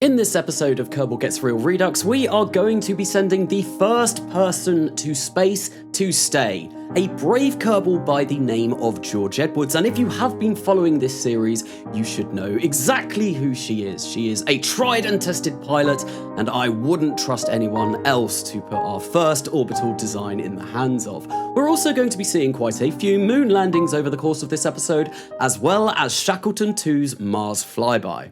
In this episode of Kerbal Gets Real Redux, we are going to be sending the first person to space to stay, a brave Kerbal by the name of George Edwards, and if you have been following this series, you should know exactly who she is. She is a tried and tested pilot, and I wouldn't trust anyone else to put our first orbital design in the hands of. We're also going to be seeing quite a few moon landings over the course of this episode, as well as Shackleton II's Mars flyby.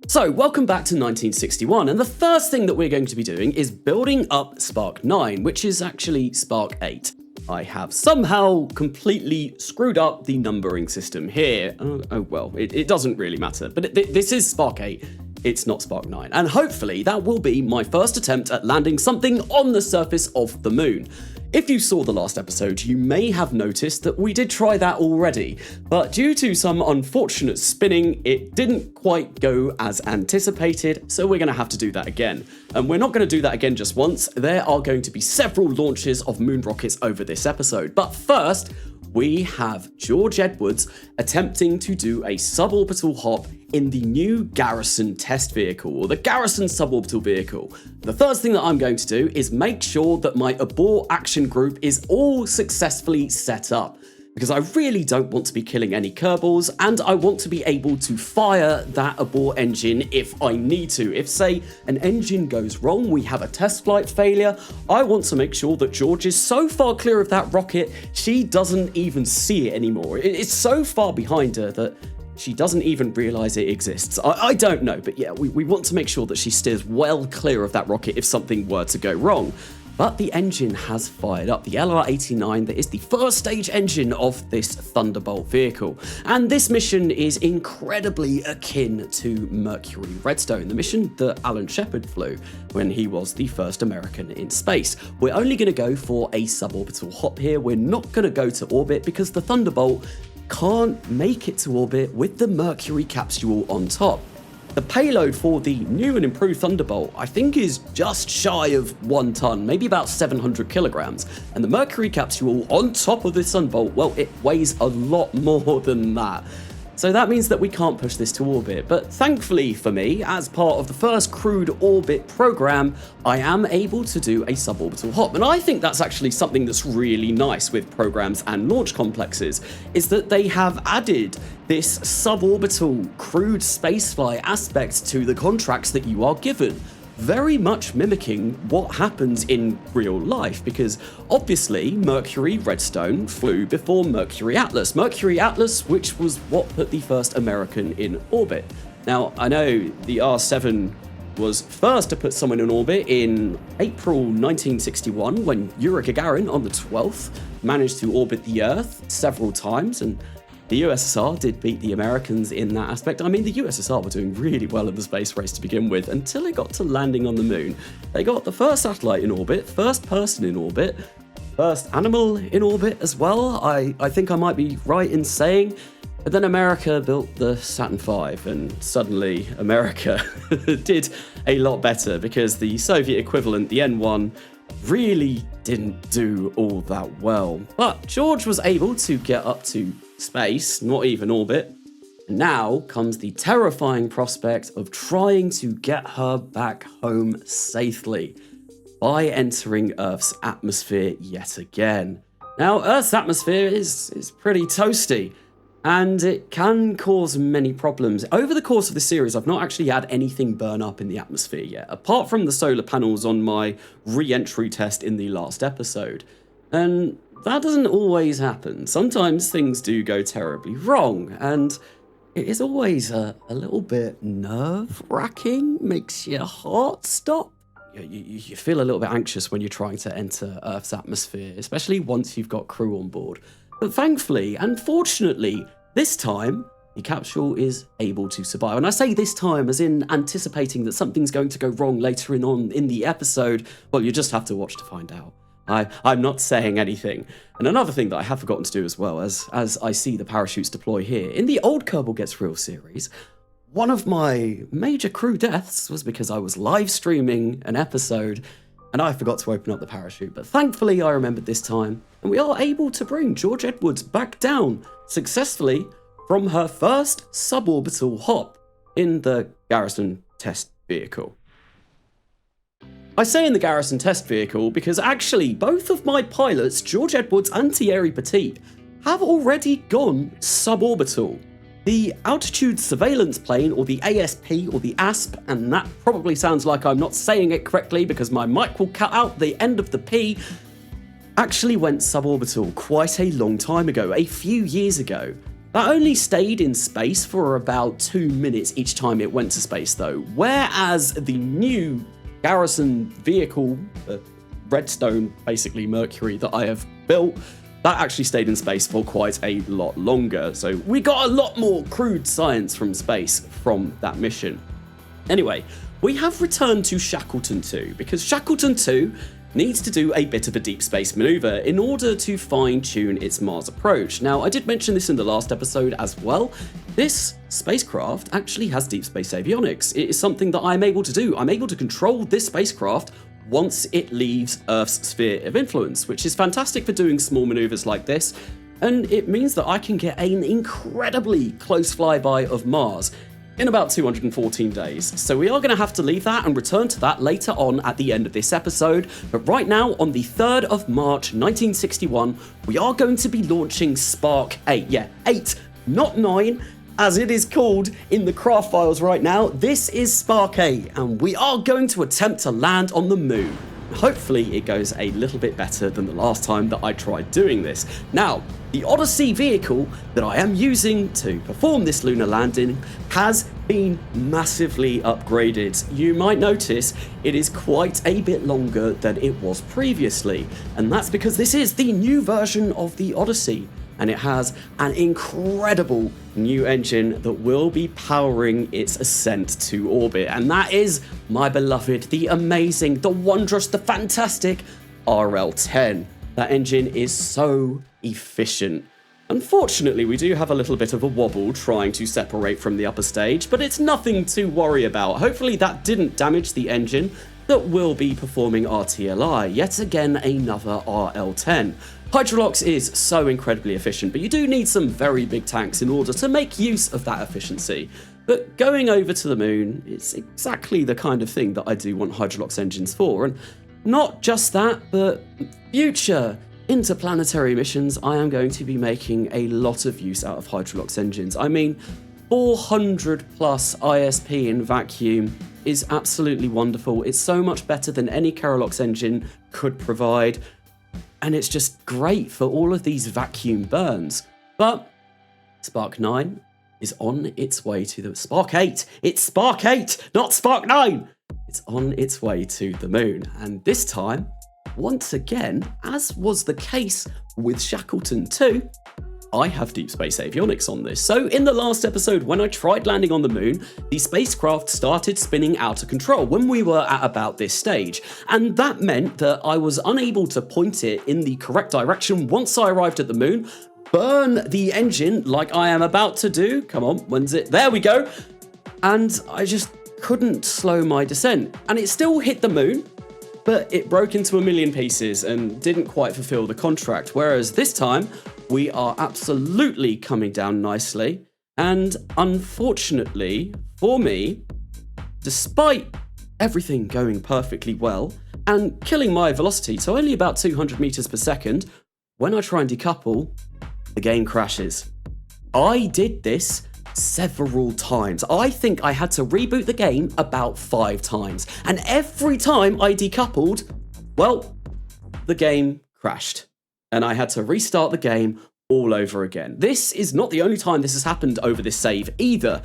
So, welcome back to 1961, and the first thing that we're going to be doing is building up Spark 9, which is actually Spark 8. I have somehow completely screwed up the numbering system here. Well, it doesn't really matter, but this is Spark 8. It's not Spark 9, and hopefully that will be my first attempt at landing something on the surface of the moon. If you saw the last episode, you may have noticed that we did try that already, but due to some unfortunate spinning, it didn't quite go as anticipated, so we're going to have to do that again. And we're not going to do that again just once, there are going to be several launches of moon rockets over this episode. But first, we have George Edwards attempting to do a suborbital hop in the new Garrison test vehicle, or the Garrison suborbital vehicle. The first thing that I'm going to do is make sure that my abort action group is all successfully set up, because I really don't want to be killing any Kerbals, and I want to be able to fire that abort engine if I need to. If, say, an engine goes wrong, we have a test flight failure, I want to make sure that George is so far clear of that rocket, she doesn't even see it anymore. It's so far behind her that she doesn't even realize it exists. I don't know, but yeah, we want to make sure that she steers well clear of that rocket if something were to go wrong. But the engine has fired up, the LR-89, that is the first stage engine of this Thunderbolt vehicle. And this mission is incredibly akin to Mercury Redstone, the mission that Alan Shepard flew when he was the first American in space. We're only going to go for a suborbital hop here. We're not going to go to orbit because the Thunderbolt can't make it to orbit with the Mercury capsule on top. The payload for the new and improved Thunderbolt, I think, is just shy of 1 ton, maybe about 700 kilograms. And the Mercury capsule on top of this Thunderbolt, well, it weighs a lot more than that. So that means that we can't push this to orbit, but thankfully for me, as part of the first crewed orbit program, I am able to do a suborbital hop. And I think that's actually something that's really nice with programs and launch complexes, is that they have added this suborbital crewed spaceflight aspect to the contracts that you are given, very much mimicking what happens in real life, because obviously Mercury Redstone flew before Mercury Atlas. Mercury Atlas, which was what put the first American in orbit. Now, I know the R7 was first to put someone in orbit in April 1961 when Yuri Gagarin on the 12th managed to orbit the Earth several times, and the USSR did beat the Americans in that aspect. I mean, the USSR were doing really well in the space race to begin with until it got to landing on the moon. They got the first satellite in orbit, first person in orbit, first animal in orbit as well, I think I might be right in saying. But then America built the Saturn V, and suddenly America did a lot better because the Soviet equivalent, the N1, really didn't do all that well. But George was able to get up to space, not even orbit. And now comes the terrifying prospect of trying to get her back home safely by entering Earth's atmosphere yet again. Now, Earth's atmosphere is pretty toasty, and it can cause many problems. Over the course of the series, I've not actually had anything burn up in the atmosphere yet, apart from the solar panels on my re-entry test in the last episode. And that doesn't always happen. Sometimes things do go terribly wrong, and it is always a little bit nerve-wracking, makes your heart stop. You feel a little bit anxious when you're trying to enter Earth's atmosphere, especially once you've got crew on board. But thankfully, and fortunately, this time, the capsule is able to survive. And I say this time as in anticipating that something's going to go wrong later on in the episode. Well, you just have to watch to find out. I'm not saying anything. And another thing that I have forgotten to do as well, as I see the parachutes deploy here, in the old Kerbal Gets Real series, one of my major crew deaths was because I was live streaming an episode and I forgot to open up the parachute. But thankfully I remembered this time, and we are able to bring George Edwards back down successfully from her first suborbital hop in the Garrison test vehicle. I say in the Garrison test vehicle because actually both of my pilots, George Edwards and Thierry Petit, have already gone suborbital. The altitude surveillance plane, or the ASP, or the ASP, and that probably sounds like I'm not saying it correctly because my mic will cut out the end of the P, actually went suborbital quite a long time ago, a few years ago. That only stayed in space for about 2 minutes each time it went to space though, whereas the new Garrison vehicle, Redstone, basically Mercury, that I have built, that actually stayed in space for quite a lot longer. So we got a lot more crude science from space from that mission. Anyway, we have returned to Shackleton II because Shackleton II needs to do a bit of a deep space maneuver in order to fine-tune its Mars approach. Now, I did mention this in the last episode as well. This spacecraft actually has deep space avionics. It is something that I'm able to do. I'm able to control this spacecraft once it leaves Earth's sphere of influence, which is fantastic for doing small maneuvers like this, and it means that I can get an incredibly close flyby of Mars in about 214 days. So we are going to have to leave that and return to that later on at the end of this episode, but right now on the 3rd of March 1961, we are going to be launching Spark 8. Yeah, 8, not 9. As it is called in the craft files right now, this is Spark 8, and we are going to attempt to land on the moon. Hopefully it goes a little bit better than the last time that I tried doing this. Now, the Odyssey vehicle that I am using to perform this lunar landing has been massively upgraded. You might notice it is quite a bit longer than it was previously, and that's because this is the new version of the Odyssey. And it has an incredible new engine that will be powering its ascent to orbit. And that is my beloved, the amazing, the wondrous, the fantastic RL10. That engine is so efficient. Unfortunately, we do have a little bit of a wobble trying to separate from the upper stage, but it's nothing to worry about. Hopefully that didn't damage the engine that will be performing RTLI. Yet again, another RL10. Hydrolox is so incredibly efficient, but you do need some very big tanks in order to make use of that efficiency. But going over to the moon is exactly the kind of thing that I do want Hydrolox engines for. And not just that, but future interplanetary missions, I am going to be making a lot of use out of Hydrolox engines. I mean, 400 plus ISP in vacuum is absolutely wonderful. It's so much better than any Keralox engine could provide. And it's just great for all of these vacuum burns. But Spark 9 is on its way to the Spark 8. It's Spark 8, not Spark 9. It's on its way to the moon. And this time, once again, as was the case with Shackleton II, I have deep space avionics on this. So in the last episode, when I tried landing on the moon, the spacecraft started spinning out of control when we were at about this stage. And that meant that I was unable to point it in the correct direction once I arrived at the moon, burn the engine like I am about to do. Come on, when's it? There we go. And I just couldn't slow my descent. And it still hit the moon, but it broke into a million pieces and didn't quite fulfill the contract. Whereas this time, we are absolutely coming down nicely. And unfortunately for me, despite everything going perfectly well and killing my velocity to only about 200 meters per second, when I try and decouple, the game crashes. I did this several times. I think I had to reboot the game about 5 times. And every time I decoupled, well, the game crashed. And I had to restart the game all over again. This is not the only time this has happened over this save either.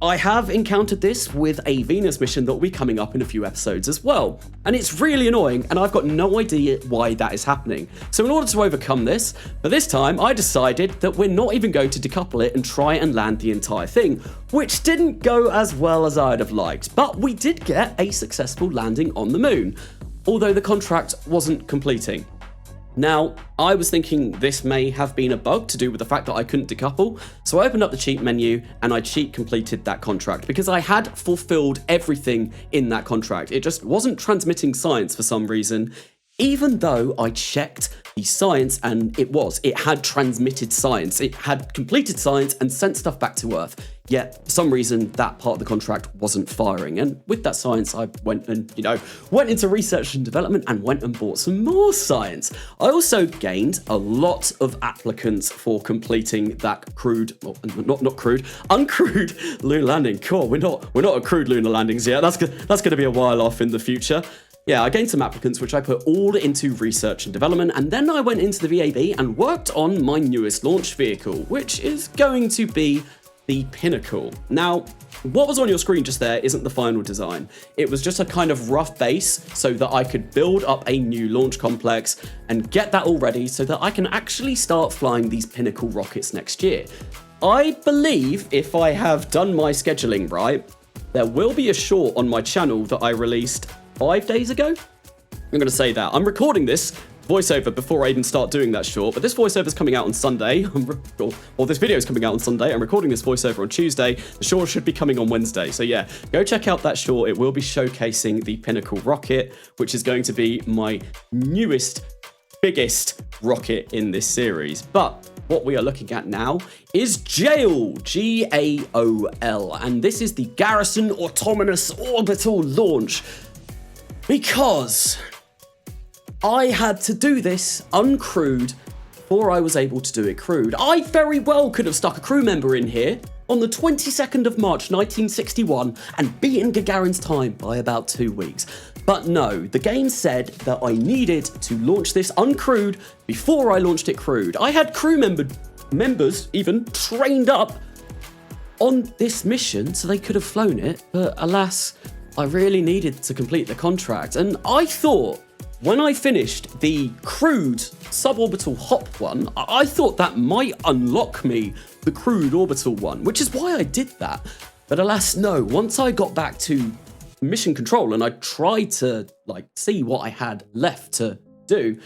I have encountered this with a Venus mission that will be coming up in a few episodes as well. And it's really annoying, and I've got no idea why that is happening. So in order to overcome this, for this time, I decided that we're not even going to decouple it and try and land the entire thing, which didn't go as well as I'd have liked. But we did get a successful landing on the moon, although the contract wasn't completing. Now, I was thinking this may have been a bug to do with the fact that I couldn't decouple, so I opened up the cheat menu and I cheat completed that contract because I had fulfilled everything in that contract. It just wasn't transmitting science for some reason, even though I checked the science and it had transmitted science. It had completed science and sent stuff back to Earth. Yet, for some reason, that part of the contract wasn't firing. And with that science, I went and, went into research and development and went and bought some more science. I also gained a lot of applicants for completing that uncrewed lunar landing. Cool, we're not at crewed lunar landings yet. That's going to be a while off in the future. Yeah, I gained some applicants, which I put all into research and development, and then I went into the VAB and worked on my newest launch vehicle, which is going to be the Pinnacle. Now, what was on your screen just there isn't the final design. It was just a kind of rough base so that I could build up a new launch complex and get that all ready so that I can actually start flying these Pinnacle rockets next year. I believe if I have done my scheduling right, there will be a short on my channel that I released 5 days ago. I'm going to say that. I'm recording this voiceover before I even start doing that short, but this voiceover is coming out on Sunday. This video is coming out on Sunday. I'm recording this voiceover on Tuesday. The short should be coming on Wednesday. So yeah, go check out that short. It will be showcasing the Pinnacle rocket, which is going to be my newest, biggest rocket in this series. But what we are looking at now is GAOL, G-A-O-L, and this is the Garrison Autonomous Orbital Launch, because I had to do this uncrewed before I was able to do it crewed. I very well could have stuck a crew member in here on the 22nd of March 1961 and beaten Gagarin's time by about 2 weeks. But no, the game said that I needed to launch this uncrewed before I launched it crewed. I had crew members even trained up on this mission so they could have flown it, but alas, I really needed to complete the contract. And I thought, when I finished the crewed suborbital hop one, I thought that might unlock me the crewed orbital one, which is why I did that. But alas, no. Once I got back to mission control and I tried to see what I had left to do,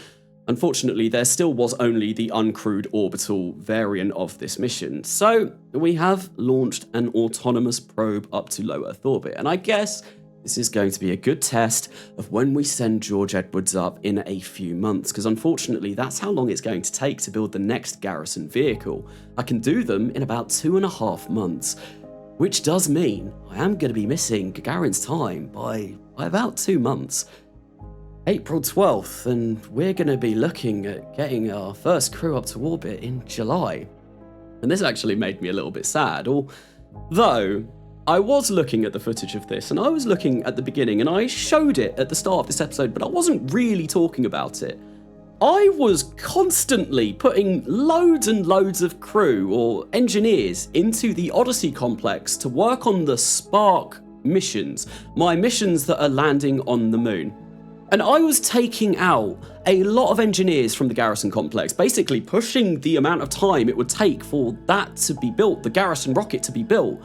unfortunately, there still was only the uncrewed orbital variant of this mission. So we have launched an autonomous probe up to low Earth orbit, and I guess this is going to be a good test of when we send George Edwards up in a few months, because unfortunately that's how long it's going to take to build the next Garrison vehicle. I can do them in about 2.5 months, which does mean I am going to be missing Gagarin's time by about 2 months. April 12th, and we're going to be looking at getting our first crew up to orbit in July. And this actually made me a little bit sad, although I was looking at the footage of this, and I was looking at the beginning, and I showed it at the start of this episode, but I wasn't really talking about it. I was constantly putting loads and loads of crew or engineers into the Odyssey complex to work on the Spark missions, my missions that are landing on the moon. And I was taking out a lot of engineers from the Garrison complex, basically pushing the amount of time it would take for that to be built, the Garrison rocket to be built.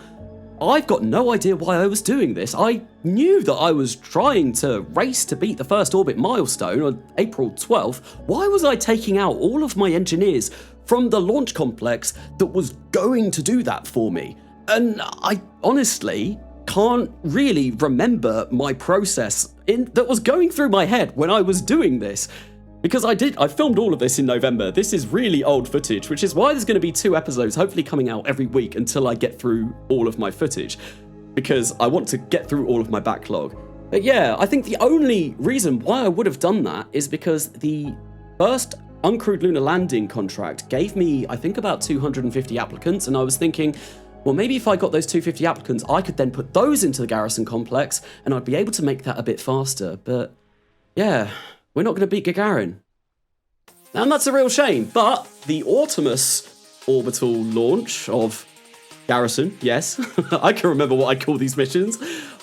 I've got no idea why I was doing this. I knew that I was trying to race to beat the first orbit milestone on April 12th. Why was I taking out all of my engineers from the launch complex that was going to do that for me? And I honestly can't really remember my process that was going through my head when I was doing this. Because I filmed all of this in November. This is really old footage, which is why there's going to be 2 episodes hopefully coming out every week until I get through all of my footage, because I want to get through all of my backlog. But yeah, I think the only reason why I would have done that is because the first uncrewed lunar landing contract gave me, I think, about 250 applicants, and I was thinking, well, maybe if I got those 250 applicants, I could then put those into the Garrison complex, and I'd be able to make that a bit faster. But yeah, we're not going to beat Gagarin. And that's a real shame, but the Autonomous orbital launch of Garrison, yes, I can remember what I call these missions,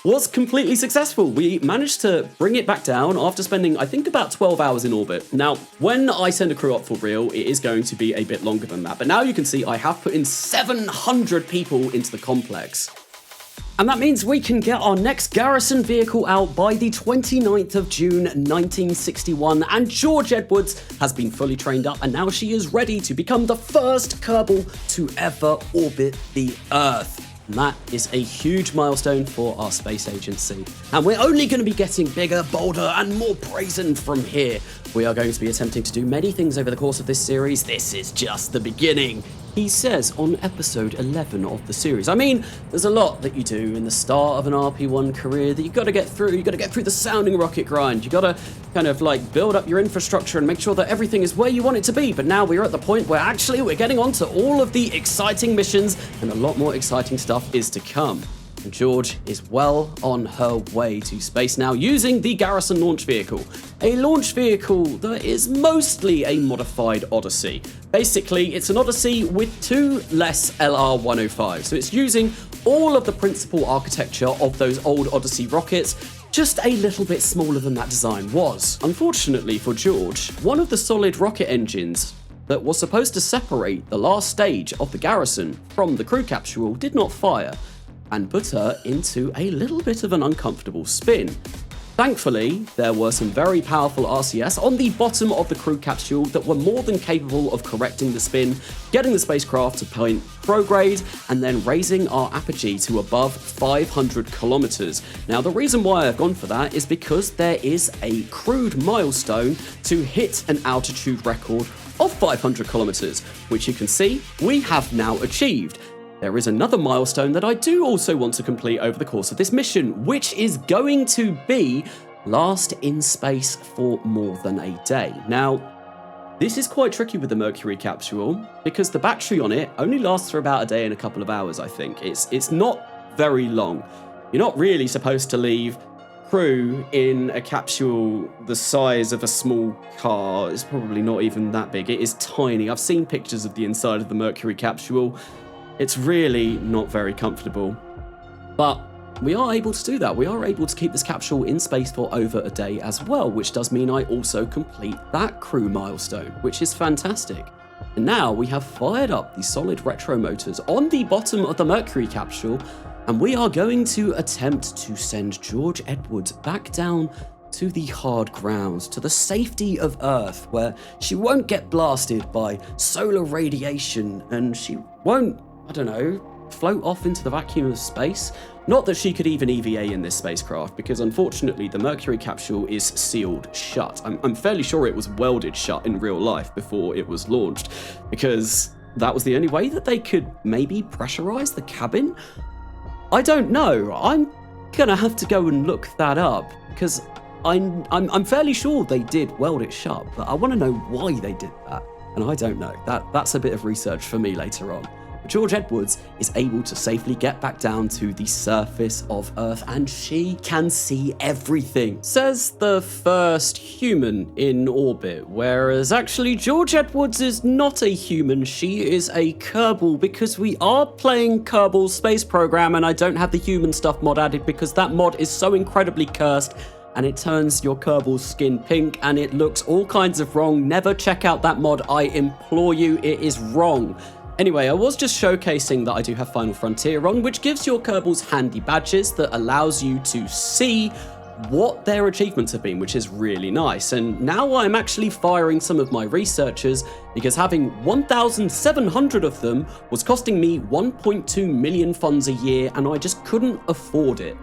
was completely successful. We managed to bring it back down after spending, I think, about 12 hours in orbit. Now, when I send a crew up for real, it is going to be a bit longer than that, but now you can see I have put in 700 people into the complex. And that means we can get our next Garrison vehicle out by the 29th of June 1961, and George Edwards has been fully trained up, and now she is ready to become the first Kerbal to ever orbit the Earth. And that is a huge milestone for our space agency. And we're only going to be getting bigger, bolder, and more brazen from here. We are going to be attempting to do many things over the course of this series. This is just the beginning, he says on episode 11 of the series. I mean, there's a lot that you do in the start of an RP1 career that you've got to get through. You've got to get through the sounding rocket grind. You've got to kind of like build up your infrastructure and make sure that everything is where you want it to be. But now we're at the point where actually we're getting on to all of the exciting missions, and a lot more exciting stuff is to come. And George is well on her way to space now using the Garrison launch vehicle. A launch vehicle that is mostly a modified Odyssey. Basically, it's an Odyssey with 2 less LR-105. So it's using all of the principal architecture of those old Odyssey rockets, just a little bit smaller than that design was. Unfortunately for George, one of the solid rocket engines that was supposed to separate the last stage of the Garrison from the crew capsule did not fire, and put her into a little bit of an uncomfortable spin. Thankfully, there were some very powerful RCS on the bottom of the crew capsule that were more than capable of correcting the spin, getting the spacecraft to point prograde, and then raising our apogee to above 500 kilometers. Now, the reason why I've gone for that is because there is a crude milestone to hit an altitude record of 500 kilometers, which you can see we have now achieved. There is another milestone that I do also want to complete over the course of this mission, which is going to be last in space for more than a day. Now, this is quite tricky with the Mercury capsule because the battery on it only lasts for about a day and a couple of hours, I think. It's not very long. You're not really supposed to leave crew in a capsule the size of a small car. It's probably not even that big. It is tiny. I've seen pictures of the inside of the Mercury capsule. It's really not very comfortable, but we are able to do that. We are able to keep this capsule in space for over a day as well, which does mean I also complete that crew milestone, which is fantastic. And now we have fired up the solid retro motors on the bottom of the Mercury capsule, and we are going to attempt to send George Edwards back down to the hard grounds, to the safety of Earth, where she won't get blasted by solar radiation and she won't, I don't know, float off into the vacuum of space. Not that she could even EVA in this spacecraft, because unfortunately the Mercury capsule is sealed shut. I'm fairly sure it was welded shut in real life before it was launched, because that was the only way that they could maybe pressurize the cabin. I don't know. I'm gonna have to go and look that up, because I'm fairly sure they did weld it shut, but I want to know why they did that, and I don't know. That's a bit of research for me later on. George Edwards is able to safely get back down to the surface of Earth, and she can see everything, says the first human in orbit, whereas actually George Edwards is not a human, she is a Kerbal, because we are playing Kerbal's space program, and I don't have the human stuff mod added because that mod is so incredibly cursed, and it turns your Kerbal's skin pink, and it looks all kinds of wrong. Never check out that mod, I implore you, it is wrong. Anyway, I was just showcasing that I do have Final Frontier on, which gives your Kerbals handy badges that allows you to see what their achievements have been, which is really nice. And now I'm actually firing some of my researchers, because having 1,700 of them was costing me 1.2 million funds a year, and I just couldn't afford it.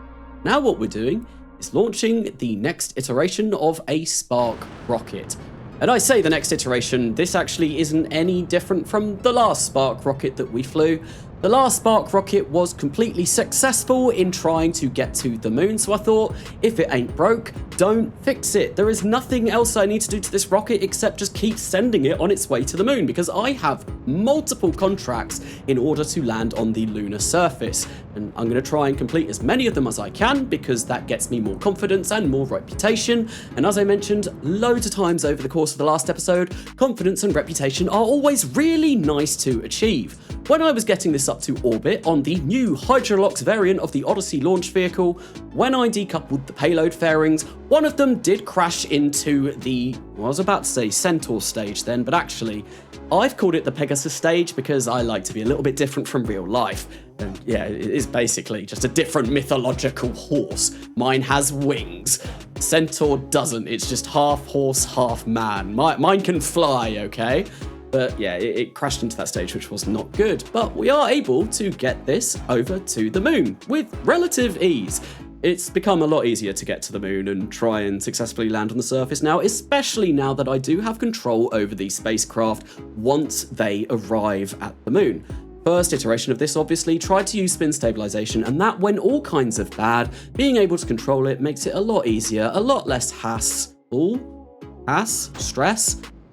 Now what we're doing is launching the next iteration of a Spark rocket. And I say the next iteration, this actually isn't any different from the last Spark rocket that we flew. The last Spark rocket was completely successful in trying to get to the moon, so I thought, if it ain't broke, don't fix it. There is nothing else I need to do to this rocket except just keep sending it on its way to the moon, because I have multiple contracts in order to land on the lunar surface. And I'm going to try and complete as many of them as I can, because that gets me more confidence and more reputation. And as I mentioned loads of times over the course of the last episode, confidence and reputation are always really nice to achieve. When I was getting this up to orbit on the new Hydrolox variant of the Odyssey launch vehicle, when I decoupled the payload fairings, one of them did crash into the, well, I was about to say Centaur stage then, but actually I've called it the Pegasus stage because I like to be a little bit different from real life. And yeah, it is basically just a different mythological horse. Mine has wings. Centaur doesn't, it's just half horse, half man. Mine can fly, okay? But yeah, it crashed into that stage, which was not good. But we are able to get this over to the moon with relative ease. It's become a lot easier to get to the moon and try and successfully land on the surface now, especially now that I do have control over these spacecraft once they arrive at the moon. First iteration of this obviously tried to use spin stabilization, and that went all kinds of bad. Being able to control it makes it a lot easier, a lot less stress,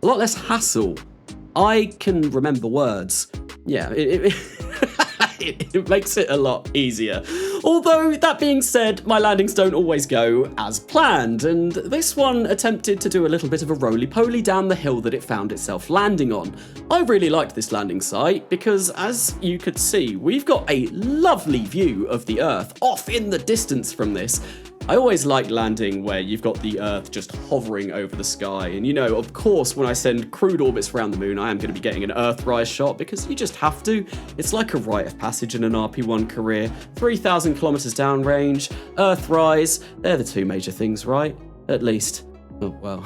a lot less hassle. I can remember words. Yeah, it makes it a lot easier. Although, that being said, my landings don't always go as planned, and this one attempted to do a little bit of a roly-poly down the hill that it found itself landing on. I really liked this landing site because, as you could see, we've got a lovely view of the Earth off in the distance from this. I always like landing where you've got the Earth just hovering over the sky, and you know, of course, when I send crewed orbits around the moon, I am going to be getting an Earthrise shot because you just have to. It's like a rite of passage in an RP1 career. 3,000 kilometers downrange, Earthrise, they're the two major things, right? At least. Oh, well.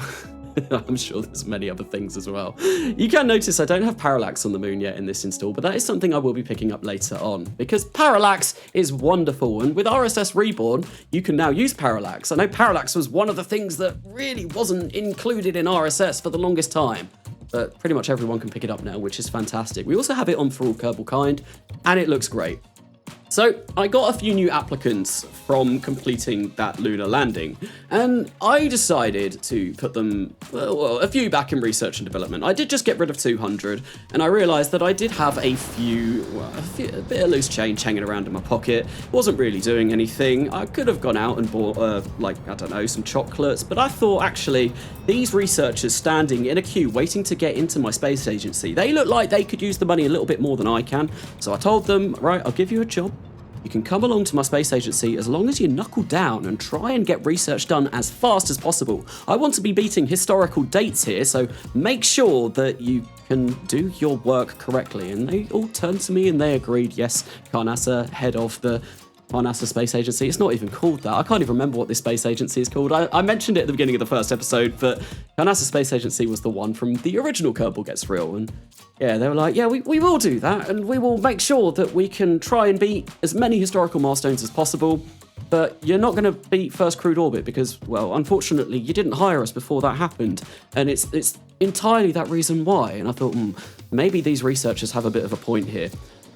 I'm sure there's many other things as well. You can notice I don't have parallax on the moon yet in this install, but that is something I will be picking up later on, because parallax is wonderful, and with RSS Reborn, you can now use parallax. I know parallax was one of the things that really wasn't included in RSS for the longest time, but pretty much everyone can pick it up now, which is fantastic. We also have it on for all Kerbal kind, and it looks great. So I got a few new applicants from completing that lunar landing, and I decided to put them, well, a few back in research and development. I did just get rid of 200, and I realised that I did have a bit of loose change hanging around in my pocket. Wasn't really doing anything. I could have gone out and bought, some chocolates, but I thought, actually, these researchers standing in a queue waiting to get into my space agency, they look like they could use the money a little bit more than I can. So I told them, right, I'll give you a job. You can come along to my space agency as long as you knuckle down and try and get research done as fast as possible. I want to be beating historical dates here, so make sure that you can do your work correctly. And they all turned to me and they agreed, yes, Carnasa, head of the Carnasa Space Agency. It's not even called that. I can't even remember what this space agency is called. I mentioned it at the beginning of the first episode, but Carnasa Space Agency was the one from the original Kerbal Gets Real, and yeah, they were like, yeah, we will do that, and we will make sure that we can try and beat as many historical milestones as possible, but you're not going to beat first crewed orbit because, well, unfortunately, you didn't hire us before that happened, and it's entirely that reason why. And I thought, maybe these researchers have a bit of a point here.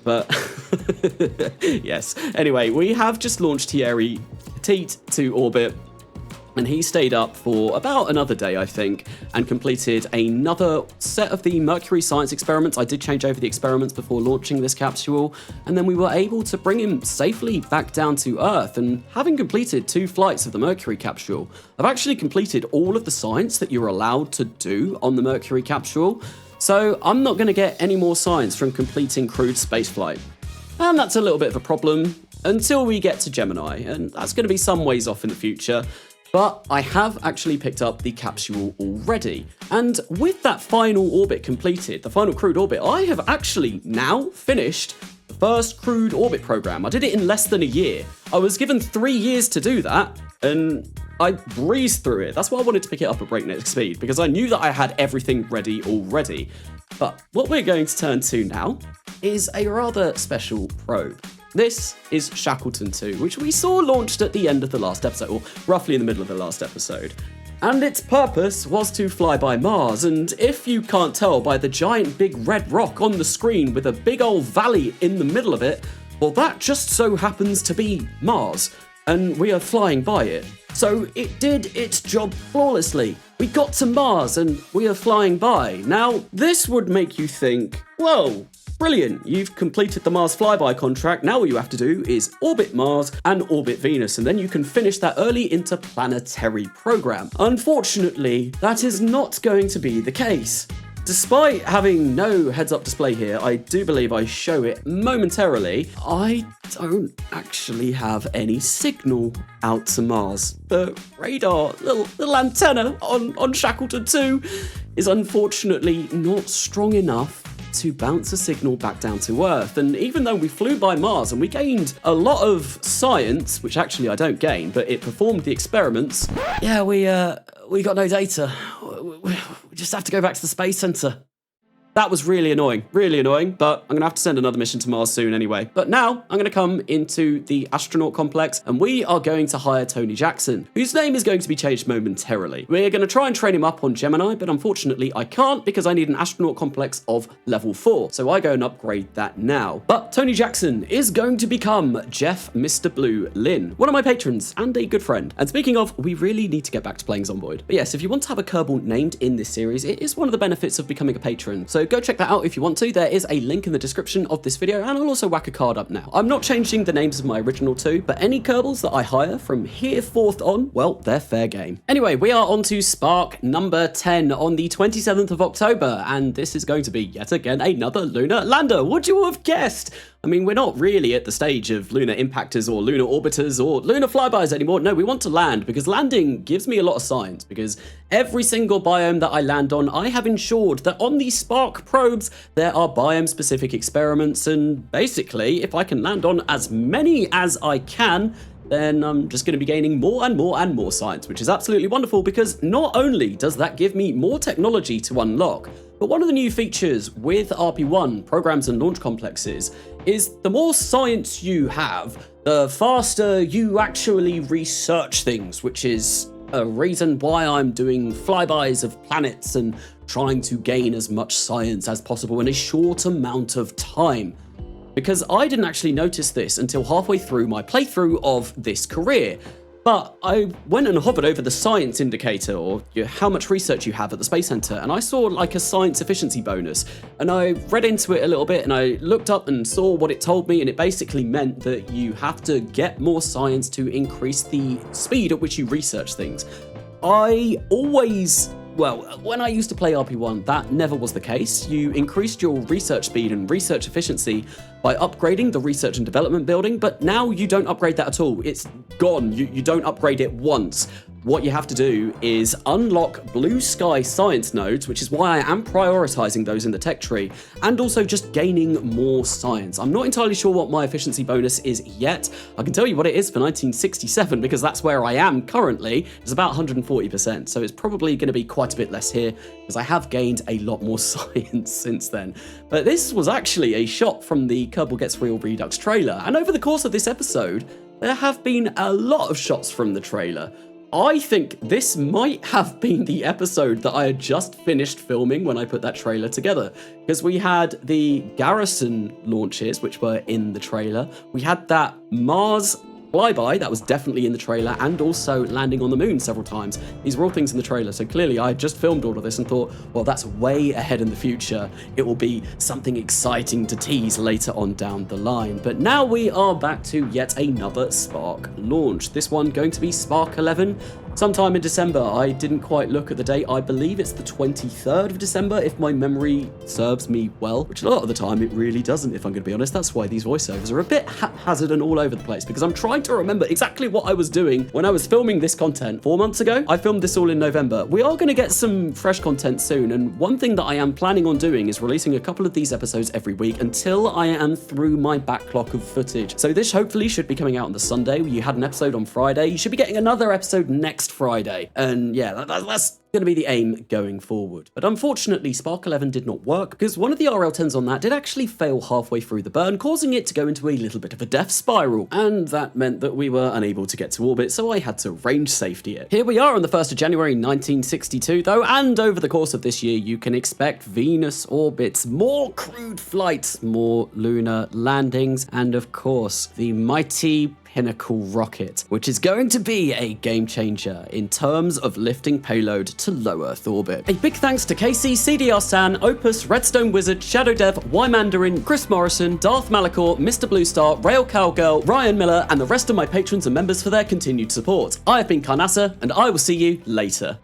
But yes, anyway, we have just launched Thierry Petit to orbit, and he stayed up for about another day, I think, and completed another set of the Mercury science experiments. I did change over the experiments before launching this capsule, and then we were able to bring him safely back down to Earth. And having completed 2 flights of the Mercury capsule, I've actually completed all of the science that you're allowed to do on the Mercury capsule. So I'm not going to get any more science from completing crewed spaceflight. And that's a little bit of a problem until we get to Gemini, and that's going to be some ways off in the future. But I have actually picked up the capsule already. And with that final orbit completed, the final crewed orbit, I have actually now finished the first crewed orbit program. I did it in less than a year. I was given 3 years to do that, and I breezed through it. That's why I wanted to pick it up at breakneck speed, because I knew that I had everything ready already. But what we're going to turn to now is a rather special probe. This is Shackleton II, which we saw launched at the end of the last episode, or roughly in the middle of the last episode. And its purpose was to fly by Mars, and if you can't tell by the giant big red rock on the screen with a big old valley in the middle of it, well, that just so happens to be Mars, and we are flying by it. So it did its job flawlessly. We got to Mars and we are flying by. Now, this would make you think, whoa, brilliant, you've completed the Mars flyby contract. Now all you have to do is orbit Mars and orbit Venus, and then you can finish that early interplanetary program. Unfortunately, that is not going to be the case. Despite having no heads-up display here, I do believe I show it momentarily, I don't actually have any signal out to Mars. The radar, little antenna on Shackleton II is unfortunately not strong enough to bounce a signal back down to Earth. And even though we flew by Mars and we gained a lot of science, which actually I don't gain, but it performed the experiments, yeah, we got no data. We just have to go back to the Space Center. That was really annoying, but I'm gonna have to send another mission to Mars soon anyway. But now I'm gonna come into the astronaut complex and we are going to hire Tony Jackson, whose name is going to be changed momentarily. We're gonna try and train him up on Gemini, but unfortunately I can't because I need an astronaut complex of level 4. So I go and upgrade that now. But Tony Jackson is going to become Jeff Mr. Blue Lynn, one of my patrons and a good friend. And speaking of, we really need to get back to playing Zomboid. But yes, if you want to have a Kerbal named in this series, it is one of the benefits of becoming a patron. So go check that out if you want to. There is a link in the description of this video, and I'll also whack a card up now. I'm not changing the names of my original two, but any Kerbals that I hire from here forth on, well, they're fair game. Anyway, we are on to Spark number 10 on the 27th of October, and this is going to be yet again another lunar lander. Would you have guessed? I mean, we're not really at the stage of lunar impactors or lunar orbiters or lunar flybys anymore. No, we want to land because landing gives me a lot of science, because every single biome that I land on, I have ensured that on these Spark probes, there are biome-specific experiments, and basically, if I can land on as many as I can, then I'm just going to be gaining more and more and more science, which is absolutely wonderful because not only does that give me more technology to unlock, but one of the new features with RP1, programs and launch complexes, is the more science you have, the faster you actually research things, which is a reason why I'm doing flybys of planets and trying to gain as much science as possible in a short amount of time. Because I didn't actually notice this until halfway through my playthrough of this career. But I went and hovered over the science indicator, or how much research you have at the Space Center, and I saw like a science efficiency bonus. And I read into it a little bit and I looked up and saw what it told me, and it basically meant that you have to get more science to increase the speed at which you research things. Well, when I used to play RP1, that never was the case. You increased your research speed and research efficiency by upgrading the research and development building, but now you don't upgrade that at all. It's gone. You don't upgrade it once. What you have to do is unlock blue sky science nodes, which is why I am prioritizing those in the tech tree, and also just gaining more science. I'm not entirely sure what my efficiency bonus is yet. I can tell you what it is for 1967 because that's where I am currently. It's about 140%, so it's probably going to be quite a bit less here because I have gained a lot more science since then. But this was actually a shot from the Kerbal Gets Real Redux trailer, and over the course of this episode, there have been a lot of shots from the trailer. I think this might have been the episode that I had just finished filming when I put that trailer together, because we had the Garrison launches, which were in the trailer. We had that Mars flyby that was definitely in the trailer, and also landing on the moon several times. These were all things in the trailer, so clearly I just filmed all of this and thought, well, that's way ahead in the future. It will be something exciting to tease later on down the line. But now we are back to yet another Spark launch. This one going to be Spark 11. Sometime in December. I didn't quite look at the date. I believe it's the 23rd of December, if my memory serves me well, which a lot of the time it really doesn't, if I'm going to be honest. That's why these voiceovers are a bit haphazard and all over the place, because I'm trying to remember exactly what I was doing when I was filming this content 4 months ago. I filmed this all in November. We are going to get some fresh content soon, and one thing that I am planning on doing is releasing a couple of these episodes every week until I am through my backlog of footage. So this hopefully should be coming out on the Sunday. You had an episode on Friday. You should be getting another episode next Friday. And yeah, that's going to be the aim going forward. But unfortunately, Spark 11 did not work because one of the RL10s on that did actually fail halfway through the burn, causing it to go into a little bit of a death spiral. And that meant that we were unable to get to orbit, so I had to range safety it. Here we are on the 1st of January 1962 though, and over the course of this year, you can expect Venus orbits, more crewed flights, more lunar landings, and of course, the mighty Pinnacle rocket, which is going to be a game changer in terms of lifting payload to low Earth orbit. A big thanks to KC, CDR San, Opus, Redstone Wizard, Shadow Dev, Y Mandarin, Chris Morrison, Darth Malachor, Mr. Blue Star, Rail Cowgirl, Ryan Miller, and the rest of my patrons and members for their continued support. I have been Karnasa, and I will see you later.